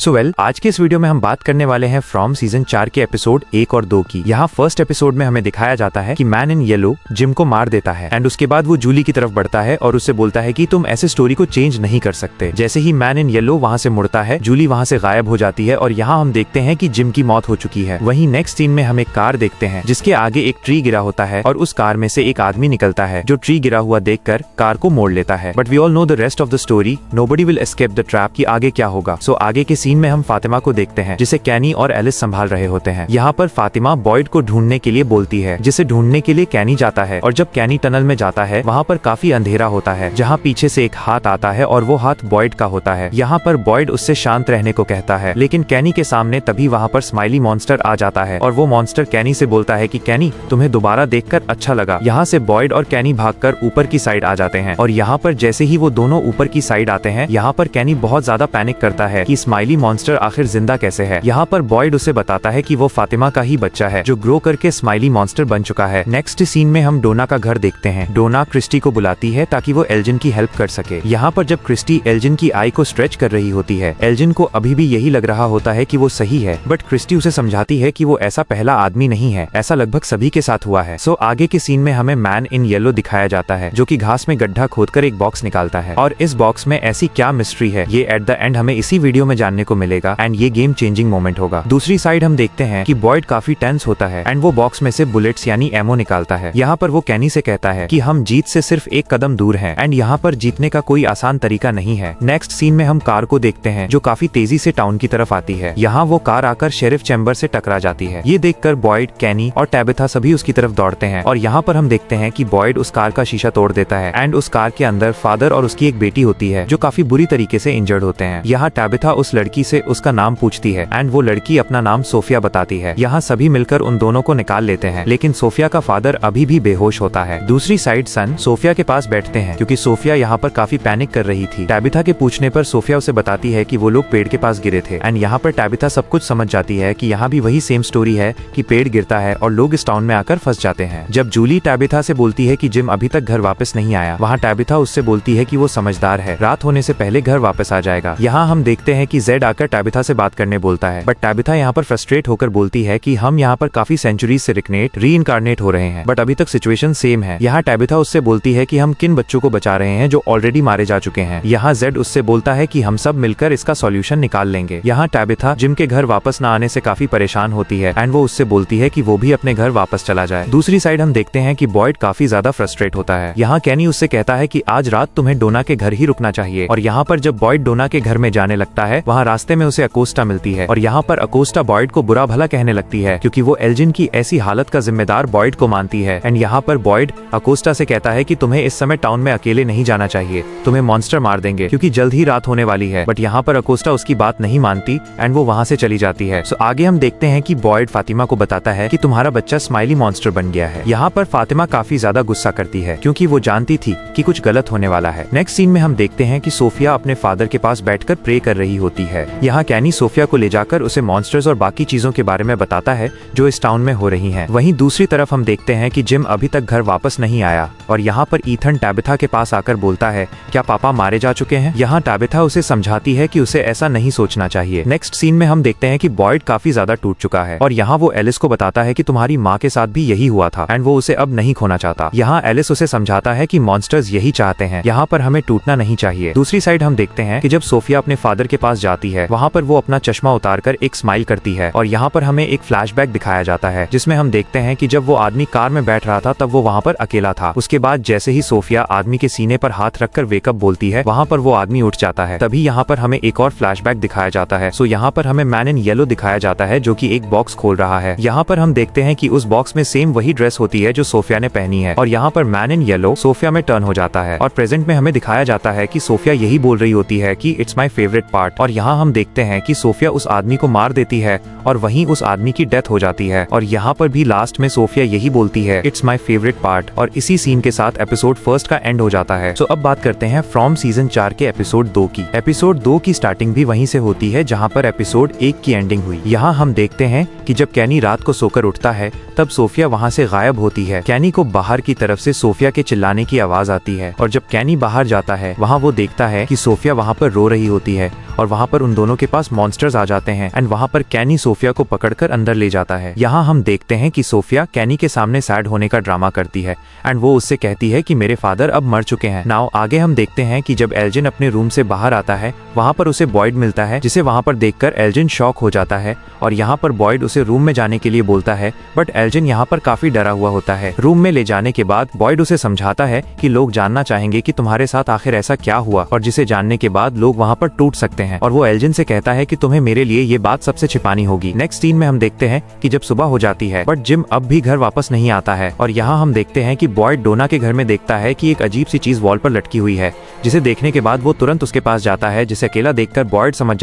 आज के इस वीडियो में हम बात करने वाले हैं फ्रॉम सीजन 4 के एपिसोड 1 और 2 की। यहाँ फर्स्ट एपिसोड में हमें दिखाया जाता है कि मैन इन येलो जिम को मार देता है एंड उसके बाद वो जूली की तरफ बढ़ता है और उससे बोलता है कि तुम ऐसे स्टोरी को चेंज नहीं कर सकते। जैसे ही मैन इन येलो वहाँ से मुड़ता है, जूली वहाँ से गायब हो जाती है और यहाँ हम देखते हैं कि जिम की मौत हो चुकी है। वहीं नेक्स्ट सीन में हम एक कार देखते हैं जिसके आगे एक ट्री गिरा होता है और उस कार में से एक आदमी निकलता है जो ट्री गिरा हुआ देखकर कार को मोड़ लेता है। But we all know the rest of the story, nobody will escape the trap कि आगे क्या होगा। सो आगे के सीन में हम फातिमा को देखते हैं जिसे कैनी और एलिस संभाल रहे होते हैं। यहाँ पर फातिमा बॉयड को ढूंढने के लिए बोलती है, जिसे ढूंढने के लिए कैनी जाता है और जब कैनी टनल में जाता है वहाँ पर काफी अंधेरा होता है, जहाँ पीछे से एक हाथ आता है और वो हाथ बॉयड का होता है। यहाँ पर बॉयड उससे शांत रहने को कहता है, लेकिन कैनी के सामने तभी वहाँ पर स्माइली मॉन्स्टर आ जाता है और वो मॉन्स्टर कैनी से बोलता है कि कैनी तुम्हें दोबारा देखकर अच्छा लगा। यहाँ से बॉयड और कैनी भागकर ऊपर की साइड आ जाते हैं और यहाँ पर जैसे ही वो दोनों ऊपर की साइड आते हैं, यहाँ पर कैनी बहुत ज्यादा पैनिक करता है कि स्माइली मॉन्स्टर आखिर जिंदा कैसे है। यहाँ पर बॉयड उसे बताता है कि वो फातिमा का ही बच्चा है जो ग्रो करके स्माइली मॉन्स्टर बन चुका है। नेक्स्ट सीन में हम डोना का घर देखते हैं। डोना क्रिस्टी को बुलाती है ताकि वो एल्जिन की हेल्प कर सके। यहाँ पर जब क्रिस्टी एल्जिन की आई को स्ट्रेच कर रही होती है, एल्जिन को अभी भी यही लग रहा होता है कि वो सही है, बट क्रिस्टी उसे समझाती है कि वो ऐसा पहला आदमी नहीं है, ऐसा लगभग सभी के साथ हुआ है। सो आगे के सीन में हमें मैन इन येलो दिखाया जाता है जो कि घास में गड्ढा खोदकर एक बॉक्स निकालता है और इस बॉक्स में ऐसी क्या मिस्ट्री है ये एट द एंड हमें इसी वीडियो में जानने को मिलेगा एंड ये गेम चेंजिंग मोमेंट होगा। दूसरी साइड हम देखते हैं कि बॉयड काफी टेंस होता है एंड वो बॉक्स में से बुलेट्स यानी एमओ निकालता है। यहाँ पर वो कैनी से कहता है कि हम जीत से सिर्फ एक कदम दूर हैं एंड यहाँ पर जीतने का कोई आसान तरीका नहीं है। नेक्स्ट सीन में हम कार को देखते हैं जो काफी तेजी से टाउन की तरफ आती है। यहाँ वो कार आकर शेरिफ चैम्बर से टकरा जाती है। ये देखकर बॉयड, कैनी और टैबिथा सभी उसकी तरफ दौड़ते हैं और यहाँ पर हम देखते हैं कि बॉयड उस कार का शीशा तोड़ देता है एंड उस कार के अंदर फादर और उसकी एक बेटी होती है जो काफी बुरी तरीके से इंजर्ड होते हैं। यहाँ टैबिथा उस लड़की से उसका नाम पूछती है एंड वो लड़की अपना नाम सोफिया बताती है। यहाँ सभी मिलकर उन दोनों को निकाल लेते हैं, लेकिन सोफिया का फादर अभी भी बेहोश होता है। दूसरी साइड सन सोफिया के पास बैठते हैं क्योंकि सोफिया यहाँ पर काफी पैनिक कर रही थी। टैबिथा के पूछने पर सोफिया उसे बताती है कि वो लोग पेड़ के पास गिरे थे एंड यहाँ पर टैबिथा सब कुछ समझ जाती है कि यहाँ भी वही सेम स्टोरी है कि पेड़ गिरता है और लोग इस टाउन में आकर फंस जाते हैं। जब जूली टैबिथा से बोलती है कि जिम अभी तक घर वापस नहीं आया, वहाँ टैबिथा उससे बोलती है कि वो समझदार है, रात होने से पहले घर वापस आ जाएगा। यहाँ हम देखते हैं कि जेड आकर टैबिथा से बात करने बोलता है, बट टैबिथा यहाँ पर फ्रस्ट्रेट होकर बोलती है कि हम यहाँ पर काफी सेंचुरीज से रीइनकार्नेट हो रहे हैं बट अभी तक सिचुएशन सेम है। यहाँ टैबिथा उससे बोलती है कि हम किन बच्चों को बचा रहे हैं जो ऑलरेडी मारे जा चुके हैं। यहाँ जेड उससे बोलता है कि हम सब मिलकर इसका सॉल्यूशन निकाल लेंगे। यहाँ टैबिथा जिम के घर वापस न आने से काफी परेशान होती है एंड वो उससे बोलती है कि वो भी अपने घर वापस चला जाए। दूसरी साइड हम देखते हैं कि बॉयड काफी ज्यादा फ्रस्ट्रेट होता है। यहाँ कैनी उससे कहता है कि आज रात तुम्हें डोना के घर ही रुकना चाहिए और यहाँ पर जब बॉयड डोना के घर में जाने लगता है, वहाँ रास्ते में उसे अकोस्टा मिलती है और यहाँ पर अकोस्टा बॉयड को बुरा भला कहने लगती है क्योंकि वो एल्जिन की ऐसी हालत का जिम्मेदार बॉयड को मानती है। एंड यहाँ पर बॉयड अकोस्टा से कहता है कि तुम्हें इस समय टाउन में अकेले नहीं जाना चाहिए, तुम्हें मॉन्स्टर मार देंगे क्योंकि जल्द ही रात होने वाली है। बट यहाँ पर अकोस्टा उसकी बात नहीं मानती एंड वो वहाँ से चली जाती है। सो आगे हम देखते हैं कि बॉयड फातिमा को बताता है कि तुम्हारा बच्चा स्माइली मॉन्स्टर बन गया है। यहाँ पर फातिमा काफी ज्यादा गुस्सा करती है क्योंकि वो जानती थी कि कुछ गलत होने वाला है। नेक्स्ट सीन में हम देखते हैं कि सोफिया अपने फादर के पास बैठकर प्रे कर रही होती है। यहाँ कैनी सोफिया को ले जाकर उसे मॉन्स्टर्स और बाकी चीजों के बारे में बताता है जो इस टाउन में हो रही हैं। वहीं दूसरी तरफ हम देखते हैं कि जिम अभी तक घर वापस नहीं आया और यहाँ पर ईथन टैबिथा के पास आकर बोलता है, क्या पापा मारे जा चुके हैं? यहाँ टैबिथा उसे समझाती है कि उसे ऐसा नहीं सोचना चाहिए। नेक्स्ट सीन में हम देखते हैं कि बॉयड काफी ज्यादा टूट चुका है और यहाँ वो एलिस को बताता है कि तुम्हारी माँ के साथ भी यही हुआ था एंड वो उसे अब नहीं खोना चाहता। यहाँ एलिस उसे समझाता है कि मॉन्स्टर्स यही चाहते हैं, यहाँ पर हमें टूटना नहीं चाहिए। दूसरी साइड हम देखते हैं कि जब सोफिया अपने फादर के पास जाती है, वहाँ पर वो अपना चश्मा उतारकर एक स्माइल करती है और यहाँ पर हमें एक फ्लैशबैक दिखाया जाता है जिसमें हम देखते हैं कि जब वो आदमी कार में बैठ रहा था तब वो वहाँ पर अकेला था। उसके बाद जैसे ही सोफिया आदमी के सीने पर हाथ रखकर वेकअप बोलती है, वहाँ पर वो आदमी उठ जाता है। तभी यहाँ पर हमें एक और फ्लैशबैक दिखाया जाता है। सो यहाँ पर हमें मैन इन येलो दिखाया जाता है जो कि एक बॉक्स खोल रहा है। यहाँ पर हम देखते हैं कि उस बॉक्स में सेम वही ड्रेस होती है जो सोफिया ने पहनी है और यहाँ पर मैन इन येलो सोफिया में टर्न हो जाता है और प्रेजेंट में हमें दिखाया जाता है कि सोफिया यही बोल रही होती है कि इट्स माई फेवरेट पार्ट और यहाँ हम देखते हैं कि सोफिया उस आदमी को मार देती है और वहीं उस आदमी की डेथ हो जाती है और यहाँ पर भी लास्ट में सोफिया यही बोलती है, इट्स माई फेवरेट पार्ट। और इसी सीन के साथ एपिसोड फर्स्ट का एंड हो जाता है। सो अब बात करते हैं फ्रॉम सीजन 4 के एपिसोड 2 की। एपिसोड 2 की स्टार्टिंग भी वहीं से होती है जहाँ पर एपिसोड 1 की एंडिंग हुई। यहाँ हम देखते हैं कि जब कैनी रात को सोकर उठता है तब सोफिया वहाँ से गायब होती है। कैनी को बाहर की तरफ से सोफिया के चिल्लाने की आवाज आती है और जब कैनी बाहर जाता है वहाँ वो देखता है कि सोफिया वहाँ पर रो रही होती है और वहाँ पर उन उन दोनों के पास मॉन्स्टर्स आ जाते हैं एंड वहाँ पर कैनी सोफिया को पकड़कर अंदर ले जाता है। यहाँ हम देखते हैं कि सोफिया कैनी के सामने सैड होने का ड्रामा करती है एंड वो उससे कहती है कि मेरे फादर अब मर चुके हैं। नाउ आगे हम देखते हैं कि जब एल्जिन अपने रूम से बाहर आता है वहाँ पर उसे बॉयड मिलता है, जिसे वहाँ पर देखकर एल्जिन शॉक हो जाता है और यहाँ पर बॉयड उसे रूम में जाने के लिए बोलता है, बट एल्जिन यहाँ पर काफी डरा हुआ होता है। रूम में ले जाने के बाद बॉयड उसे समझाता है कि लोग जानना चाहेंगे कि तुम्हारे साथ आखिर ऐसा क्या हुआ और जिसे जानने के बाद लोग वहाँ पर टूट सकते हैं, और वो एल्जिन से कहता है कि तुम्हें मेरे लिए ये बात सबसे छिपानी होगी। नेक्स्ट सीन में हम देखते हैं कि जब सुबह हो जाती है बट जिम अब भी घर वापस नहीं आता है और यहाँ हम देखते हैं कि बॉयड डोना के घर में देखता है कि एक अजीब सी चीज वॉल पर लटकी हुई है, जिसे देखने के बाद वो तुरंत उसके पास जाता है, जिसे अकेला देखकर बॉयड समझ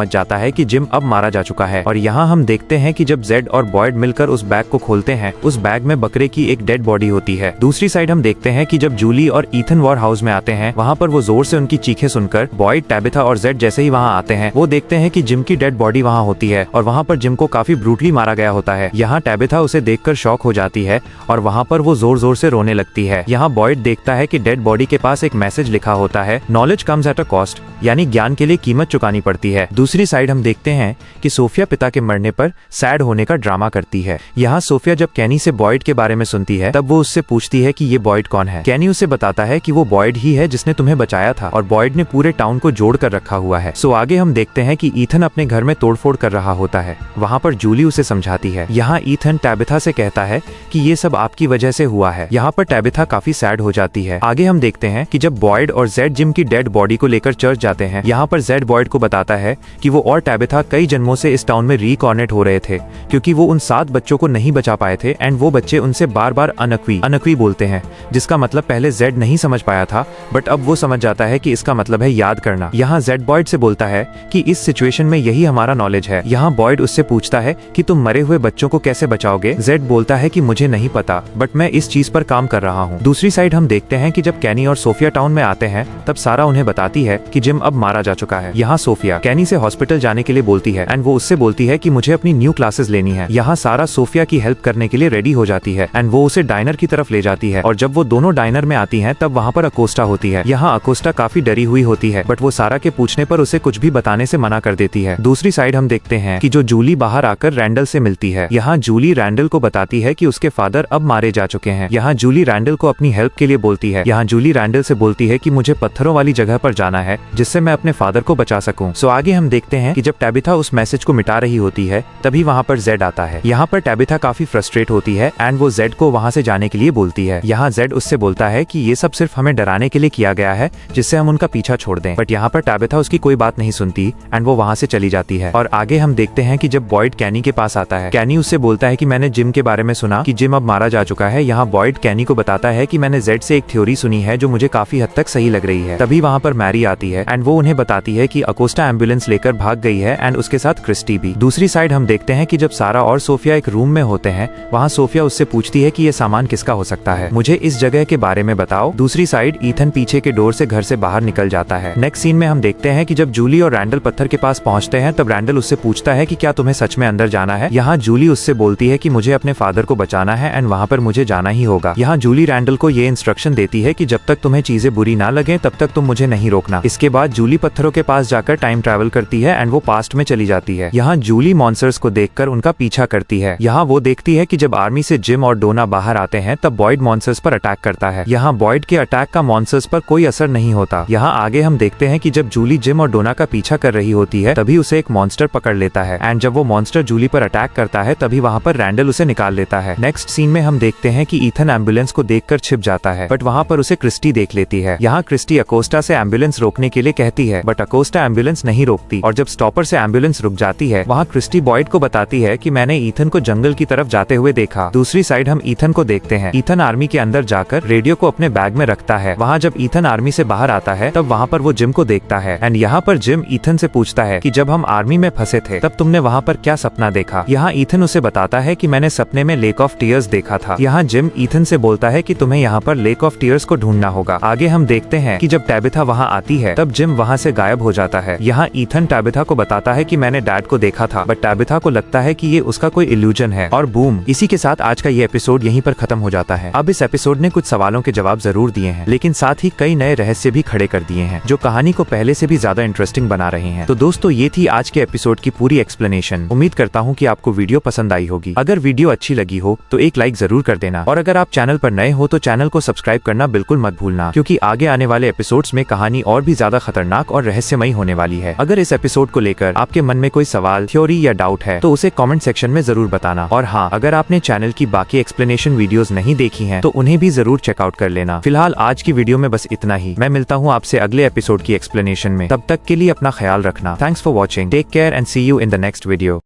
जाता है कि जिम अब मारा जा चुका है। और यहाँ हम देखते हैं कि जब जेड और बॉयड मिलकर उस बैग को खोलते हैं, उस बैग में बकरे की एक डेड बॉडी होती है। दूसरी साइड हम देखते हैं कि जब जूली और ईथन वॉर हाउस में आते हैं, वहाँ पर वो जोर से उनकी चीखें सुनकर बॉयड, टैबिथा और जेड जैसे ही वहाँ आते हैं वो देखते हैं कि जिम की डेड बॉडी वहाँ होती है और वहाँ पर जिम को काफी ब्रूटली मारा गया होता है। यहाँ टैबिथा उसे देखकर शॉक हो जाती है और वहाँ पर वो जोर जोर से रोने लगती है। यहाँ बॉयड देखता है कि डेड बॉडी के पास एक मैसेज लिखा होता है, knowledge comes at a cost, यानी ज्ञान के लिए कीमत चुकानी पड़ती है। दूसरी साइड हम देखते हैं कि सोफिया पिता के मरने पर सैड होने का ड्रामा करती है। यहाँ सोफिया जब कैनी से बॉयड के बारे में सुनती है तब वो उससे पूछती है कि ये बॉयड कौन है। कैनी उसे बताता है कि वो बॉयड ही है जिसने तुम्हें बचाया था और बॉयड ने पूरे टाउन को जोड़ कर रखा हुआ है। सो आगे हम देखते हैं कि ईथन अपने घर में तोड़फोड़ कर रहा होता है। वहाँ पर जूली उसे समझाती है। यहाँ ईथन टैबिथा से कहता है कि ये सब आपकी वजह से हुआ है। यहाँ पर टैबिथा काफी सैड हो जाती है। आगे हम देखते हैं कि जब बॉयड और जेड जिम की डेड बॉडी को लेकर चर्च जाते हैं, यहाँ पर जेड बॉयड को बताता है कि वो और टैबिथा कई जन्मों से इस टाउन में रीकॉर्नेट हो रहे थे क्योंकि वो उन 7 बच्चों को नहीं बचा पाए थे एंड वो बच्चे उनसे बार बार अनक्वी बोलते हैं, जिसका मतलब पहले जेड नहीं समझ पाया था बट अब वो समझ जाता है कि इसका मतलब है याद करना। यहाँ जेड बॉयड से बोलता है कि इस सिचुएशन में यही हमारा नॉलेज है। यहाँ बॉयड उससे पूछता है कि तुम मरे हुए बच्चों को कैसे बचाओगे। जेड बोलता है कि मुझे नहीं पता बट मैं इस चीज पर काम कर रहा हूँ। दूसरी साइड हम देखते हैं कि जब कैनी और सोफिया टाउन में आते हैं तब सारा उन्हें बताती है कि जिम अब मारा जा चुका है। यहाँ सोफिया कैनी से हॉस्पिटल जाने के लिए बोलती है एंड वो उससे बोलती है कि मुझे अपनी न्यू क्लासेस लेनी है। यहाँ सारा सोफिया की हेल्प करने के लिए रेडी हो जाती है एंड वो उसे डाइनर की तरफ ले जाती है और जब वो दोनों डाइनर में आती हैं तब वहाँ पर अकोस्टा होती है। यहाँ अकोस्टा काफी डरी हुई होती है बट वो सारा के पूछने पर उसे कुछ भी बताने से मना कर देती है। दूसरी साइड हम देखते हैं कि जो जूली बाहर आकर रैंडल से मिलती है। यहाँ जूली रैंडल को बताती है कि उसके फादर अब मारे जा चुके हैं। यहाँ जूली रैंडल को अपनी हेल्प के लिए बोलती है। यहाँ जूली रैंडल से बोलती है कि मुझे पत्थरों वाली जगह पर जाना है जिससे मैं अपने फादर को बचा सकूं। सो आगे हम देखते हैं कि जब टैबिथा उस मैसेज को मिटा रही होती है तभी वहाँ पर जेड आता है। यहाँ पर टैबिथा काफी फ्रस्ट्रेट होती है एंड वो जेड को वहाँ से जाने के लिए बोलती है। यहाँ जेड उससे बोलता है कि ये सब सिर्फ हमें डराने के लिए किया गया है जिससे हम उनका पीछा छोड़ दें, बट यहाँ पर टैबिथा उसकी कोई बात नहीं सुनती एंड वो वहाँ से चली जाती है। और आगे हम देखते हैं कि जब बॉयड कैनी के पास आता है, कैनी उससे बोलता है कि मैंने जिम के बारे में सुना कि जिम अब मारा जा चुका है। यहाँ बॉयड कैनी को बताता है कि मैंने जेड से एक थ्योरी सुनी है जो मुझे काफी हद तक सही लग रही है। तभी वहाँ पर मैरी आती है एंड वो उन्हें बताती है कि अकोस्टा एम्बुलेंस लेकर भाग गई है एंड उसके साथ क्रिस्टी भी। दूसरी साइड हम देखते हैं कि जब सारा और सोफिया एक रूम में होते हैं, वहाँ सोफिया उससे पूछती है कि ये सामान किसका हो सकता है, मुझे इस जगह के बारे में बताओ। दूसरी साइड ईथन पीछे के डोर से घर से बाहर निकल जाता है। नेक्स्ट सीन में हम देखते हैं कि जब जूली और रैंडल पत्थर के पास पहुंचते हैं तब रैंडल उससे पूछता है कि क्या तुम्हें सच में अंदर जाना है। यहाँ जूली उससे बोलती है कि मुझे अपने फादर को बचाना है एंड वहाँ पर मुझे जाना ही होगा। यहाँ जूली रैंडल को ये इंस्ट्रक्शन देती है कि जब तक तुम्हें चीजें बुरी ना लगे तब तक तुम मुझे नहीं रोकना। इसके बाद जूली पत्थरों के पास जाकर टाइम ट्रैवल करती है एंड वो पास्ट में चली जाती है। यहाँ जूली मॉन्स्टर्स को देखकर उनका पीछा करती है। यहाँ वो देखती है कि जब आर्मी से जिम और डोना बाहर आते हैं तब बॉयड मॉन्स्टर्स पर अटैक करता है। यहाँ बॉयड के अटैक का मॉन्स्टर्स पर कोई असर नहीं होता। यहाँ आगे हम देखते हैं कि जब जूली जिम और डोना का पीछा कर रही होती है तभी उसे एक मॉन्स्टर पकड़ लेता है एंड जब वो मॉन्स्टर जूली पर अटैक करता है तभी वहाँ पर रैंडल उसे निकाल लेता है। नेक्स्ट सीन में हम देखते हैं कि ईथन एम्बुलेंस को देखकर छिप जाता है बट वहाँ पर उसे क्रिस्टी देख लेती है। यहाँ क्रिस्टी अकोस्टा से एम्बुलेंस रोकने के लिए कहती है बट अकोस्टा एम्बुलेंस नहीं रोकती और जब स्टॉपर से एम्बुलेंस रुक जाती है वहाँ क्रिस्टी बॉयड को बताती है कि मैंने ईथन को जंगल की तरफ जाते हुए देखा। दूसरी साइड हम ईथन को देखते हैं। ईथन आर्मी के अंदर जाकर रेडियो को अपने बैग में रखता है। वहाँ जब ईथन आर्मी से बाहर आता है तब वहाँ पर वो जिम को देखता है एंड यहाँ पर जिम ईथन से पूछता है कि जब हम आर्मी में फंसे थे तब तुमने वहाँ पर क्या सपना देखा। यहाँ ईथन उसे बताता है कि मैंने सपने में लेक ऑफ टीयर्स देखा था। यहाँ जिम ईथन से बोलता है कि तुम्हें यहाँ पर लेक ऑफ टीयर्स को ढूंढना होगा। आगे हम देखते हैं कि जब टैबिथा वहाँ आती है तब जिम वहाँ से गायब हो जाता है। यहाँ ईथन टैबिथा को बताता है कि मैंने डैड को देखा था बट टैबिथा को लगता है कि ये उसका कोई इल्यूजन है और बूम, इसी के साथ आज का ये एपिसोड यहीं पर खत्म हो जाता है। अब इस एपिसोड ने कुछ सवालों के जवाब जरूर दिए हैं लेकिन साथ ही कई नए रहस्य भी खड़े कर दिए हैं जो कहानी को पहले से भी ज्यादा इंटरेस्टिंग बना रहे हैं। तो दोस्तों ये थी आज के एपिसोड की पूरी एक्सप्लेनेशन। उम्मीद करता हूँ कि आपको वीडियो पसंद आई होगी। अगर वीडियो अच्छी लगी हो तो एक लाइक जरूर कर देना, और अगर आप चैनल पर नए हो तो चैनल को सब्सक्राइब करना बिल्कुल मत भूलना, क्योंकि आगे आने वाले एपिसोड्स में कहानी और भी ज्यादा खतरनाक और रहस्यमयी होने वाली है। अगर इस एपिसोड को लेकर आपके मन में कोई सवाल, थ्योरी या डाउट है तो उसे कमेंट सेक्शन में जरूर बताना। और हाँ, अगर आपने चैनल की बाकी एक्सप्लेनेशन वीडियोस नहीं देखी हैं तो उन्हें भी जरूर चेकआउट कर लेना। फिलहाल आज की वीडियो में बस इतना ही। मैं मिलता हूँ आपसे अगले एपिसोड की एक्सप्लेनेशन में। तब तक के लिए अपना ख्याल रखना। Thanks for watching, take care and see you in the next video.